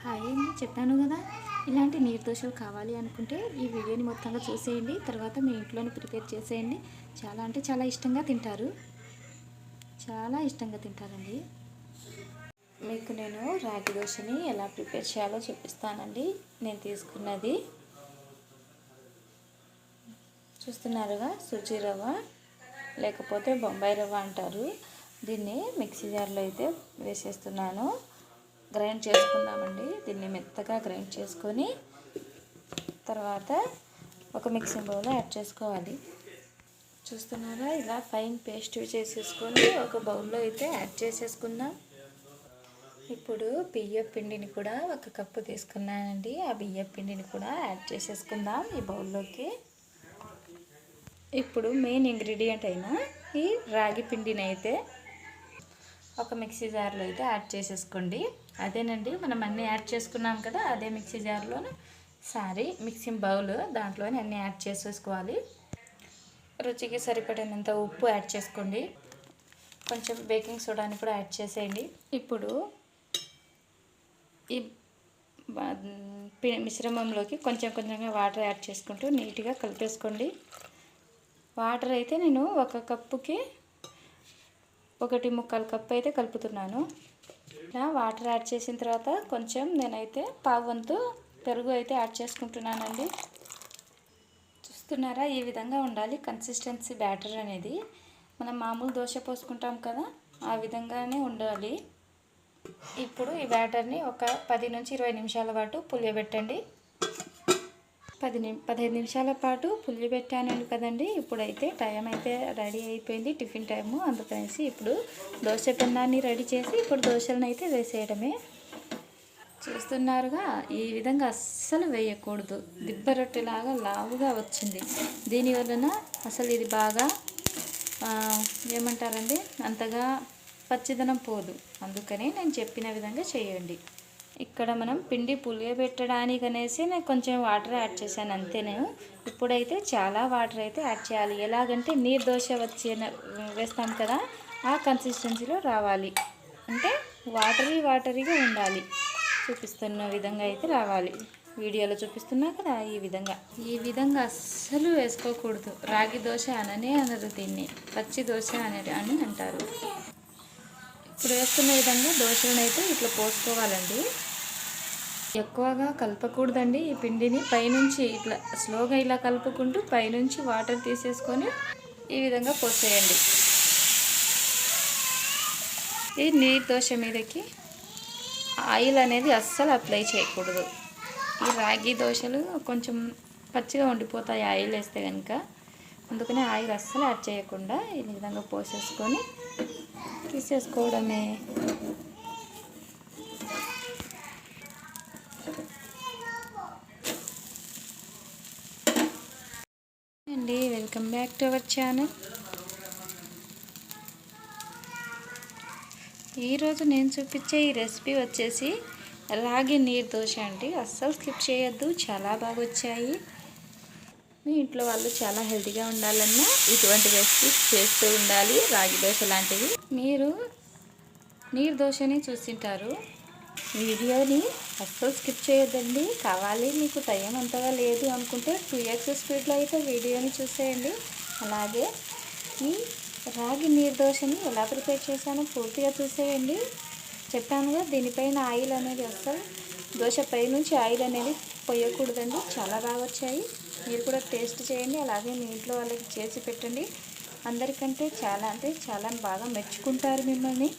Hi అండి, చెప్పాను కదా ఇలాంటి నీరు దోశలు కావాలి అనుకుంటే ఈ వీడియోని మొత్తంగా చూసేయండి. తర్వాత మీ ఇంట్లోనే ప్రిపేర్ చేసేయండి. చాలా అంటే చాలా ఇష్టంగా తింటారు, చాలా ఇష్టంగా తింటారండి. మీకు నేను రాగి దోశని ఎలా ప్రిపేర్ చేయాలో చూపిస్తానండి. నేను తీసుకున్నది చూస్తున్నారుగా, సుజీ రవ్వ లేకపోతే బొంబాయి రవ్వ అంటారు. దీన్ని మిక్సీ జార్లో అయితే వేసేస్తున్నాను. గ్రైండ్ చేసుకుందామండి. దీన్ని మెత్తగా గ్రైండ్ చేసుకొని తర్వాత ఒక మిక్సింగ్ బౌల్లో యాడ్ చేసుకోవాలి. చూస్తున్నారా, ఇలా ఫైన్ పేస్ట్ చేసేసుకొని ఒక బౌల్లో అయితే యాడ్ చేసేసుకుందాం. ఇప్పుడు బియ్యం పిండిని కూడా ఒక కప్పు తీసుకున్నానండి. ఆ బియ్యం పిండిని కూడా యాడ్ చేసేసుకుందాం ఈ బౌల్లోకి. ఇప్పుడు మెయిన్ ఇంగ్రీడియంట్ అయిన ఈ రాగి పిండిని అయితే ఒక మిక్సీ జార్లో అయితే యాడ్ చేసేసుకోండి. అదేనండి, మనం అన్నీ యాడ్ చేసుకున్నాం కదా, అదే మిక్సీ జార్లోనే మిక్సింగ్ బౌల్ దాంట్లోనే అన్నీ యాడ్ చేసేసుకోవాలి. రుచికి సరిపడినంత ఉప్పు యాడ్ చేసుకోండి. కొంచెం బేకింగ్ సోడాని కూడా యాడ్ చేసేయండి. ఇప్పుడు ఈ మిశ్రమంలోకి కొంచెం కొంచెంగా వాటర్ యాడ్ చేసుకుంటూ నీట్గా కలిపేసుకోండి. వాటర్ అయితే నేను ఒక కప్పుకి 1.25 కప్పు అయితే కలుపుతున్నాను. ఇలా వాటర్ యాడ్ చేసిన తర్వాత కొంచెం నేనైతే పావంతు పెరుగు అయితే యాడ్ చేసుకుంటున్నానండి. చూస్తున్నారా, ఈ విధంగా ఉండాలి కన్సిస్టెన్సీ బ్యాటర్ అనేది. మనం మామూలు దోశ పోసుకుంటాం కదా, ఆ విధంగానే ఉండాలి. ఇప్పుడు ఈ బ్యాటర్ని ఒక 10 నుంచి 20 నిమిషాల పాటు పులియబెట్టండి. 15 నిమిషాల పాటు పులియబెట్టాను కదండి. ఇప్పుడైతే టైం అయితే రెడీ అయిపోయింది, టిఫిన్ టైము. అందుకనేసి ఇప్పుడు దోశ పెన్నాన్ని రెడీ చేసి ఇప్పుడు దోశలను అయితే వేసేయడమే. చూస్తున్నారుగా, ఈ విధంగా అస్సలు వేయకూడదు. దిబ్బ రొట్టెలాగా లావుగా వచ్చింది. దీనివలన అసలు ఇది బాగా ఏమంటారండి, అంతగా పచ్చిదనం పోదు. అందుకని నేను చెప్పిన విధంగా చేయండి. ఇక్కడ మనం పిండి పులియబెట్టడానికి అనేసి నేను కొంచెం వాటర్ యాడ్ చేశాను అంతేనే. ఇప్పుడైతే చాలా వాటర్ అయితే యాడ్ చేయాలి. ఎలాగంటే నీరు దోశ వేస్తాం కదా, ఆ కన్సిస్టెన్సీలో రావాలి. అంటే వాటరీగా ఉండాలి. చూపిస్తున్న విధంగా అయితే రావాలి. వీడియోలో చూపిస్తున్నా కదా, ఈ విధంగా అస్సలు వేసుకోకూడదు. రాగి దోశ అనరు దీన్ని, పచ్చి దోశ అని అంటారు. ఇప్పుడు వేస్తున్న విధంగా దోశలను అయితే ఇట్లా పోసుకోవాలండి. ఎక్కువగా కలపకూడదండి. ఈ పిండిని పైనుంచి ఇట్లా స్లోగా ఇలా కలుపుకుంటూ పైనుంచి వాటర్ తీసేసుకొని ఈ విధంగా పోసేయండి. ఈ నీరు దోశ మీదకి ఆయిల్ అనేది అస్సలు అప్లై చేయకూడదు. ఈ రాగి దోశలు కొంచెం పచ్చిగా ఉండిపోతాయి ఆయిల్ వేస్తే కనుక. అందుకనే ఆయిల్ అస్సలు యాడ్ చేయకుండా ఈ విధంగా పోసేసుకొని తీసేసుకోవడమే. అండి, welcome back to our channel. ఈరోజు నేను చూపించే ఈ రెసిపీ వచ్చేసి రాగి నీరు దోశ అండి. అస్సలు స్కిప్ చేయొద్దు, చాలా బాగా వచ్చాయి. మీ ఇంట్లో వాళ్ళు చాలా హెల్తీగా ఉండాలన్నా ఇటువంటి రెసిపీస్ చేస్తూ ఉండాలి. రాగి దోశ లాంటివి మీరు నీరు దోశని చూసింటారు. వీడియోని అస్సలు స్కిప్ చేయొద్దండి. కావాలి మీకు టైం అంతగా లేదు అనుకుంటే 2x స్పీడ్లో అయితే వీడియోని చూసేయండి. అలాగే ఈ రాగి నీరు దోశని ఎలా ప్రిపేర్ చేశానో పూర్తిగా చూసేయండి. చెప్పానుగా, దీనిపైన ఆయిల్ అనేది అస్సలు దోశ పైనుంచి ఆయిల్ అనేది పోయకూడదండి. చాలా బాగా వచ్చాయి. మీరు కూడా టేస్ట్ చేయండి. అలాగే మీ ఇంట్లో వాళ్ళకి చేసి పెట్టండి. అందరికంటే చాలా అంటే చాలా బాగా మెచ్చుకుంటారు మిమ్మల్ని.